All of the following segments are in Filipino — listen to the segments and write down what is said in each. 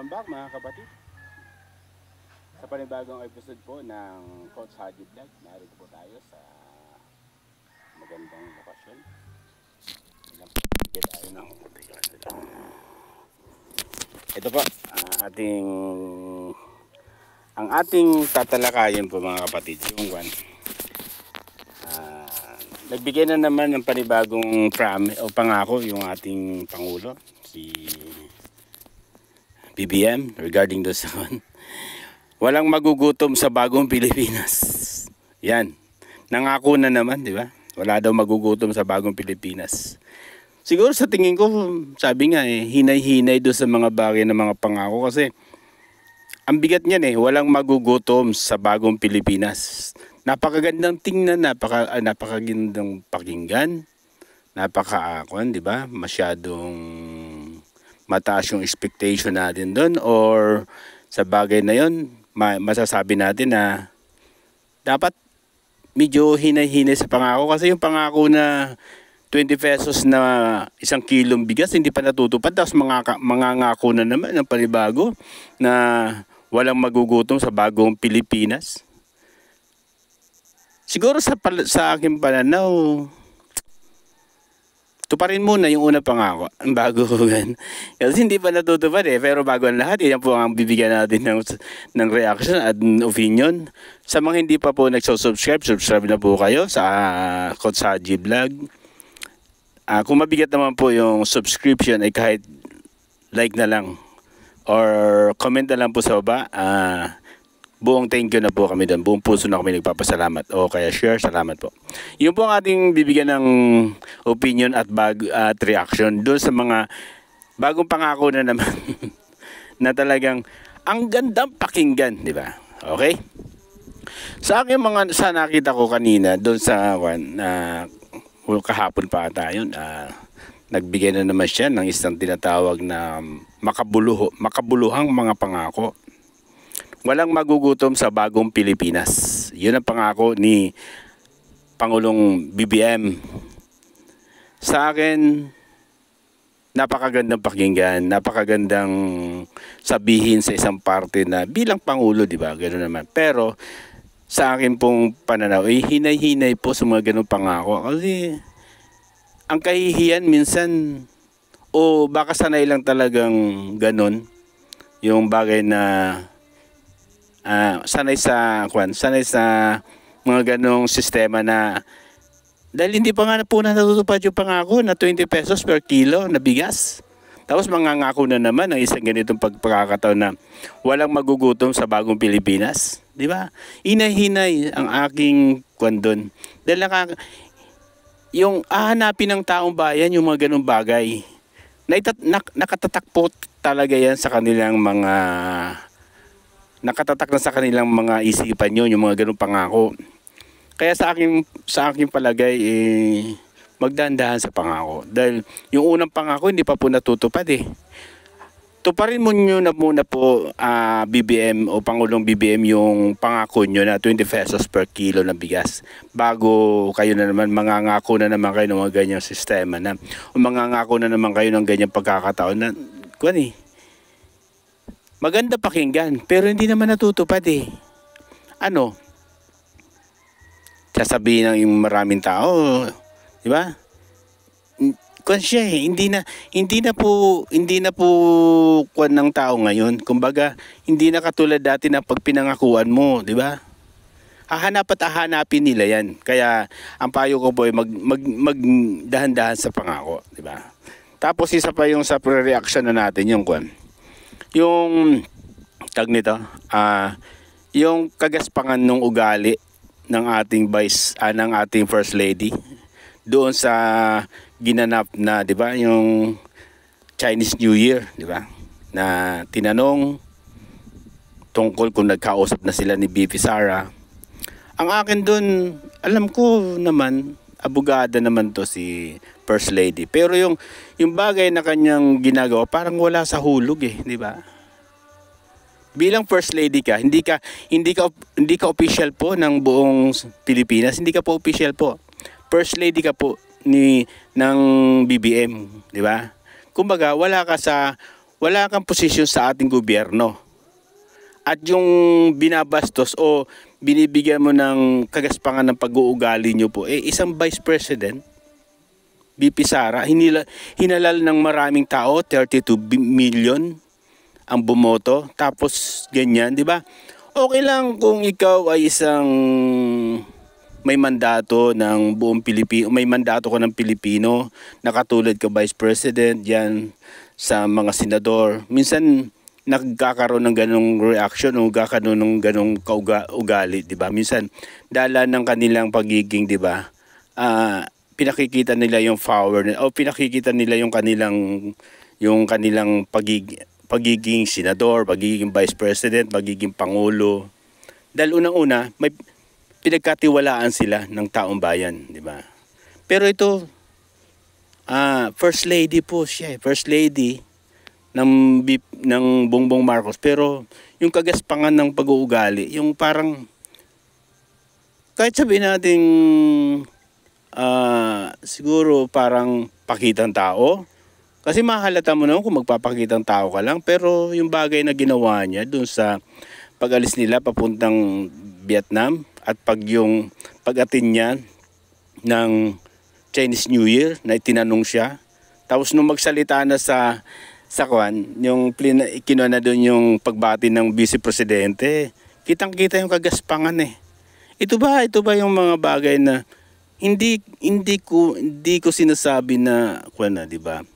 Welcome back mga kapatid sa panibagong episode po ng Coach Haji Vlog. Narito po tayo sa magandang lokasyon. Ito po ang ating tatalakayin po mga kapatid, yung nagbigay na naman ng panibagong pangako yung ating Pangulo, si BBM, regarding doon sa walang magugutom sa bagong Pilipinas. Yan, nangako na naman, di ba? Wala daw magugutom sa bagong Pilipinas. Siguro sa tingin ko, sabi nga hinay-hinay doon sa mga bagay na mga pangako kasi ang bigat niyan walang magugutom sa bagong Pilipinas. Napakagandang tingnan, napakagandang pakinggan, di ba? Masyadong mataas yung expectation natin doon, or sa bagay na yon masasabi natin na dapat medyo hinay-hinay sa pangako kasi yung pangako na 20 pesos na 1 kilong bigas hindi pa natutupad, tapos mangangako na naman ng panibago na walang magugutom sa bagong Pilipinas. Siguro sa aking pananaw, tuparin muna yung una pangako bago gan. Kasi hindi pa natutupad pero bago ang lahat, yan po ang bibigyan natin ng reaction at opinion. Sa mga hindi pa po subscribe na po kayo sa Coach Haji Vlog. Kung mabigat naman po yung subscription ay kahit like na lang or comment na lang po sa baba. Buong thank you na po kami doon. Buong puso na kami nagpapasalamat. O kaya share, salamat po. Yun po ang ating bibigyan ng opinion at reaction doon sa mga bagong pangako na naman na talagang ang gandang pakinggan, di ba? Okay? Sa akin sa nakita ko kanina doon sa kahapon pa ata yun, nagbigay na naman siya ng isang tinatawag na makabuluhang mga pangako. Walang magugutom sa bagong Pilipinas. Yun ang pangako ni Pangulong BBM. Sa akin, napakagandang pakinggan, napakagandang sabihin sa isang parte na bilang Pangulo, di ba? Ganoon naman. Pero sa akin pong pananaw, hinay-hinay po sa mga ganong pangako. Kasi ang kahihiyan minsan, o baka sanay lang talagang ganon, yung bagay na sanay sa mga ganong sistema na dahil hindi pa nga po natutupad yung pangako na 20 pesos per kilo na bigas. Tapos mangangako na naman ng isang ganitong pagkakataon na walang magugutom sa bagong Pilipinas. Di ba? Hinay-hinay ang aking doon. Dahil yung hahanapin ng taong bayan yung mga ganong bagay. Nakatatak po talaga yan sa kanilang mga nakatatak na sa kanilang mga isipan yun, yung mga ganung pangako. Kaya sa aking palagay, magdahan-dahan sa pangako. Dahil yung unang pangako hindi pa po natutupad Tuparin mo nyo na muna po BBM o Pangulong BBM yung pangako nyo na 20 pesos per kilo ng bigas. Bago kayo na naman, mangangako na naman kayo ng mga ganyang sistema na, o mangangako na naman kayo ng ganyang pagkakataon na, maganda pakinggan, pero hindi naman natutupad sasabihin ng yung maraming tao, di ba? Hindi na po ng tao ngayon. Kumbaga, hindi na katulad dati na pag pinangakuan mo, di ba? Hahanapin nila yan. Kaya ang payo ko po ay magdahan-dahan sa pangako, di ba? Tapos isa pa yung sa pre-reaction na natin yung tag nito, yung kagaspangan ng ugali ng ating ng ating First Lady doon sa ginanap na, di ba, yung Chinese New Year, di ba, na tinanong tungkol kung nagkausap na sila ni BP Sara. Ang akin doon, alam ko naman, abogada naman to si First Lady. Pero yung bagay na kanyang ginagawa, parang wala sa hulog di ba? Bilang First Lady ka, hindi ka official po ng buong Pilipinas, hindi ka po official po. First Lady ka po ng BBM, di ba? Kumbaga, wala wala kang posisyon sa ating gobyerno. At yung binabastos o binibigyan mo ng kagaspangan ng pag-uugali nyo po, isang Vice President, VP Sara, hinalal ng maraming tao, 32 million ang bumoto, tapos ganyan, di ba? Okay lang kung ikaw ay isang may mandato ng buong Pilipino, may mandato ka ng Pilipino, nakatulad ka Vice President, yan sa mga senador. Minsan, nagkakaroon ng ganong reaction o nagkakaroon ng ganong ugali, di ba? Minsan dala ng kanilang pagiging, di ba? Pinakikita nila yung power o pinakikita nila yung kanilang pagiging senador, pagiging vice president, pagiging pangulo. Dahil unang-una, may pinagkatiwalaan sila ng taong bayan, di ba? Pero ito, first lady po siya, first lady ng Bongbong Marcos, pero yung kagaspangan ng pag-uugali, yung parang kahit sabihin natin siguro parang pakitang tao, kasi mahalata mo naman kung magpapakitang tao ka lang, pero yung bagay na ginawa niya dun sa pag-alis nila papuntang Vietnam at pag-atin niya ng Chinese New Year na tinanong siya, tapos nung magsalita na sa kwan, yung kinuha na doon yung pagbati ng Vice Presidente, kitang-kita yung kagaspangan eh. Ito ba yung mga bagay na hindi ko sinasabi na kwan na, di ba?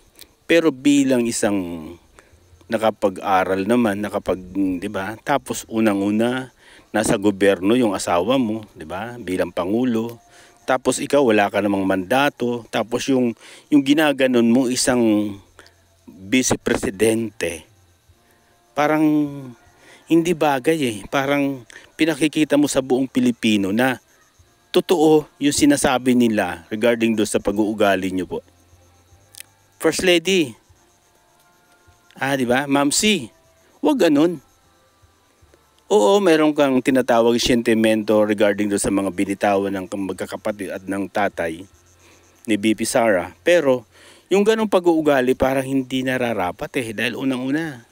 Pero bilang isang nakapag-aral naman, di ba? Tapos unang-una nasa gobyerno yung asawa mo, di ba? Bilang pangulo. Tapos ikaw wala ka namang mandato, tapos yung ginaganon mo isang Vice Presidente, parang hindi bagay eh. Parang pinakikita mo sa buong Pilipino na totoo yung sinasabi nila regarding do sa pag-uugali nyo po. First Lady, di ba? Ma'am C, wag ganun. Oo, meron kang tinatawag sentimento regarding do sa mga binitawan ng magkakapatid at ng tatay ni VP Sara, pero yung ganong pag-uugali parang hindi nararapat eh. Dahil unang-una,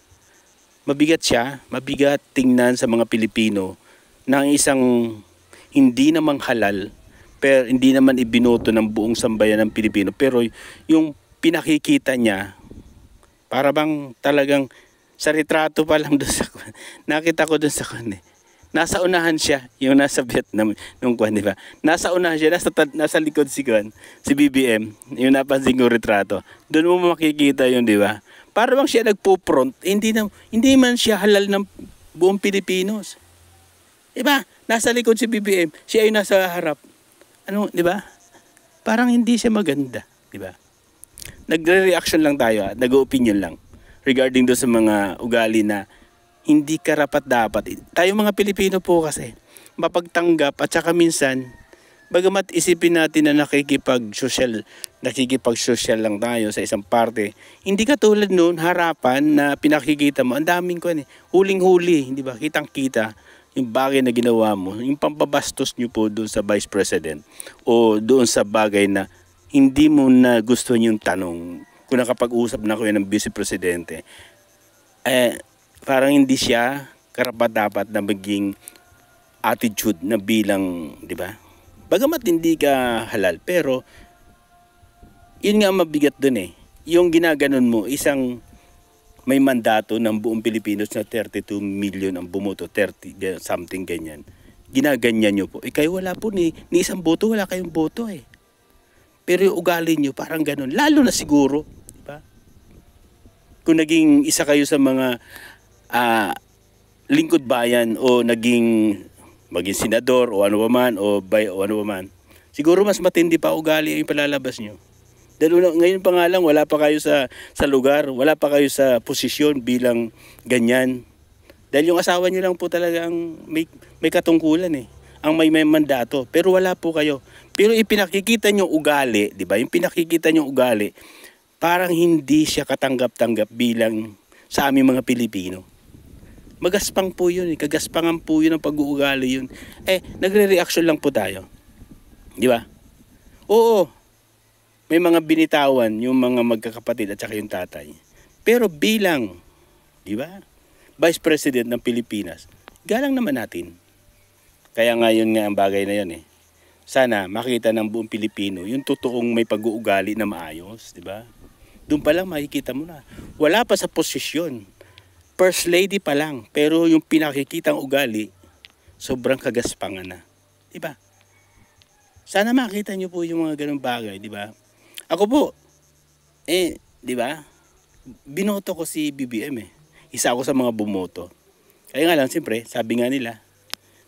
mabigat siya, mabigat tingnan sa mga Pilipino na isang hindi namang halal, pero hindi naman ibinoto ng buong sambayan ng Pilipino. Pero yung pinakikita niya, para bang talagang sa retrato pa lang doon sa nakita ko doon sa kanya. Nasa unahan siya, yung nasa Vietnam, nung kwan, di ba? Nasa unahan siya, nasa likod si BBM, yung napansin ko retrato. Doon mo makikita yun, di ba? Para bang siya nagpo-front, hindi man siya halal ng buong Pilipinos. Di ba? Nasa likod si BBM, siya yung nasa harap. Ano, di ba? Parang hindi siya maganda, di ba? Nagre-reaction lang tayo, nag-opinion lang regarding do sa mga ugali na hindi karapat-dapat. Tayo mga Pilipino po kasi mapagtanggap at saka minsan bagamat isipin natin na nakikipag-social lang tayo sa isang parte, hindi katulad noon harapan na pinakikita mo, ang daming huling-huli, hindi ba? Kitang-kita yung bagay na ginawa mo, yung pampabastos nyo po doon sa Vice President o doon sa bagay na hindi mo na gusto yung tanong. Kung nakapag-usap na ko yan ng Vice Presidente, parang hindi siya karapat-dapat na maging attitude na bilang, di ba? Bagamat hindi ka halal, pero yun nga mabigat dun eh. Yung ginaganon mo, isang may mandato ng buong Pilipinos na 32 million ang bumoto, 30 something ganyan. Ginaganyan nyo po. Kayo wala po ni isang boto, wala kayong boto eh. Pero yung ugali nyo parang ganun. Lalo na siguro, di ba? Kung naging isa kayo sa mga lingkod bayan o maging senador o ano ba man o ano ba man, siguro mas matindi pa ugali yung palalabas nyo. Dahil ngayon pa nga lang wala pa kayo sa lugar, wala pa kayo sa posisyon bilang ganyan. Dahil yung asawa nyo lang po talagang may katungkulan eh, ang may mandato, pero wala po kayo. Pero ipinakikita nyo ugali, di ba? Yung pinakikita nyo ugali, parang hindi siya katanggap-tanggap bilang sa aming mga Pilipino. Magaspang po yun eh. Kagaspangan po yun ang pag-uugali yun. Nagre-reaction lang po tayo. Di ba? Oo. May mga binitawan yung mga magkakapatid at saka yung tatay. Pero bilang di ba? Vice President ng Pilipinas. Galang naman natin. Kaya nga yun nga ang bagay na yun eh. Sana makita ng buong Pilipino yung totoong may pag-uugali na maayos, di ba? Doon pa lang makikita mo na. Wala pa sa posisyon. First lady pa lang, pero yung pinakikitang ugali, sobrang kagaspangan na. Di ba? Sana makita nyo po yung mga ganung bagay, di ba? Ako po, di ba? Binoto ko si BBM eh. Isa ako sa mga bumoto. Kaya nga lang, siyempre, sabi nga nila,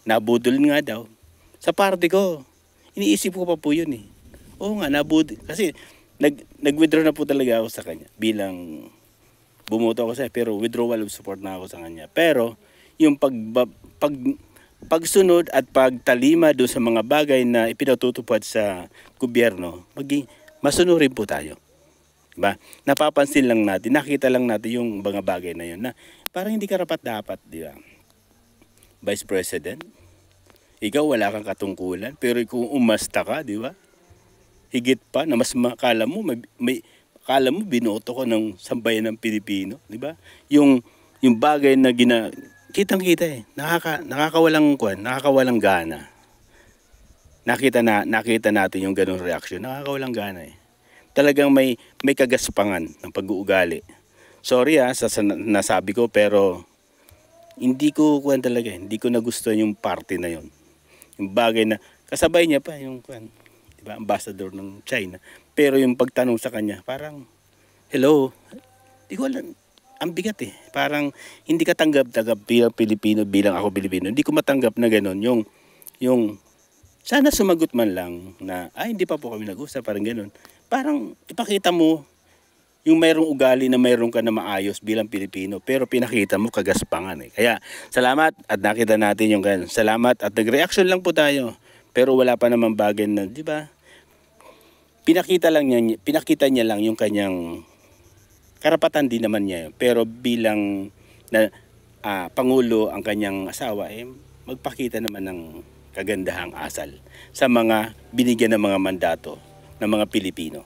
nabudol nga daw. Sa party ko, iniisip ko pa po yun eh. Oo nga, nabudol. Kasi, nag-withdraw na po talaga ako sa kanya. Bilang, bumoto ako sa pero withdrawal of support na ako sa kanya. Pero, yung pagsunod at pagtalima doon sa mga bagay na ipinatutupad sa gobyerno, masunurin po tayo. Diba? Napapansin lang natin, nakita lang natin yung mga bagay na yun na parang hindi karapat-dapat, di ba? Vice President, ikaw wala kang katungkulan, pero kung umasta ka, di ba? Higit pa na mas akala mo binoto ko ng sambayan ng Pilipino, di ba? Yung bagay na kitang-kita eh. Nakakawalang gana. Nakita natin yung ganung reaksyon. Nakakawalang gana eh. Talagang may kagaspangan ng pag-uugali. Sorry sa nasabi ko pero hindi ko talaga eh. Hindi ko nagustuhan yung party na yon. Yung bagay na kasabay niya pa yung diba, ambassador ng China. Pero yung pagtanong sa kanya, parang hello. Di ko alam. Ang bigat eh. Parang hindi ka tanggap-tanggap bilang Pilipino, bilang ako Pilipino. Hindi ko matanggap na gano'n. Yung sana sumagot man lang na, hindi pa po kami nag-usap, parang gano'n. Parang ipakita mo yung mayroong ugali na mayroong ka na maayos bilang Pilipino. Pero pinakita mo kagaspangan eh. Kaya salamat at nakita natin yung gano'n. Salamat at nag-reaction lang po tayo. Pero wala pa naman bagay na, di ba? Pinakita niya lang yung kanyang karapatan din naman niya. Pero bilang Pangulo ang kanyang asawa, magpakita naman ng kagandahang asal sa mga binigyan ng mga mandato ng mga Pilipino.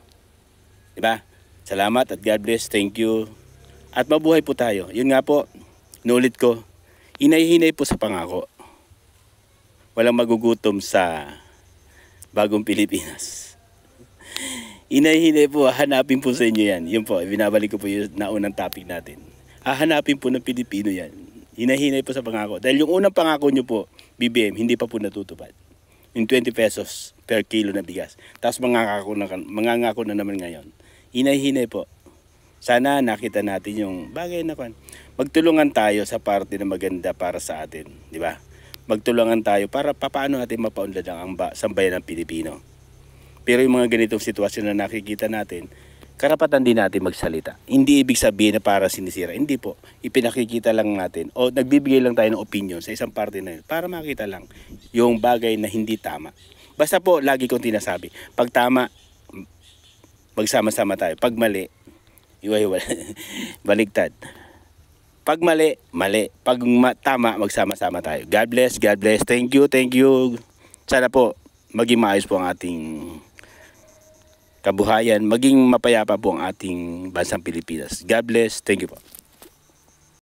Diba? Salamat at God bless. Thank you. At mabuhay po tayo. Yun nga po, nulit ko, hinay-hinay po sa pangako. Walang magugutom sa bagong Pilipinas. Hinay-hinay po, hanapin po sa inyo yan. Yun po, binabalik ko po yung naunang topic natin. Hanapin po ng Pilipino yan. Hinay-hinay po sa pangako. Dahil yung unang pangako nyo po, BBM, hindi pa po natutupad. Yung 20 pesos per kilo na bigas. Tapos mangangako na naman ngayon. Hinay-hinay po. Sana nakita natin yung bagay na magtulungan tayo sa parte na maganda para sa atin. Di ba? Magtulungan tayo para paano natin mapaunlad ang sambayan ng Pilipino. Pero yung mga ganitong sitwasyon na nakikita natin, karapatan din natin magsalita. Hindi ibig sabihin na para sinisira. Hindi po. Ipinakikita lang natin o nagbibigay lang tayo ng opinion sa isang parte na yun para makita lang yung bagay na hindi tama. Basta po, lagi kong tinasabi, pag tama, magsama-sama tayo. Pag mali, baligtad. Pag mali, mali. Pag tama, magsama-sama tayo. God bless, God bless. Thank you, thank you. Sana po, maging maayos po ang ating kabuhayan, maging mapayapa po ang ating bansang Pilipinas. God bless. Thank you po.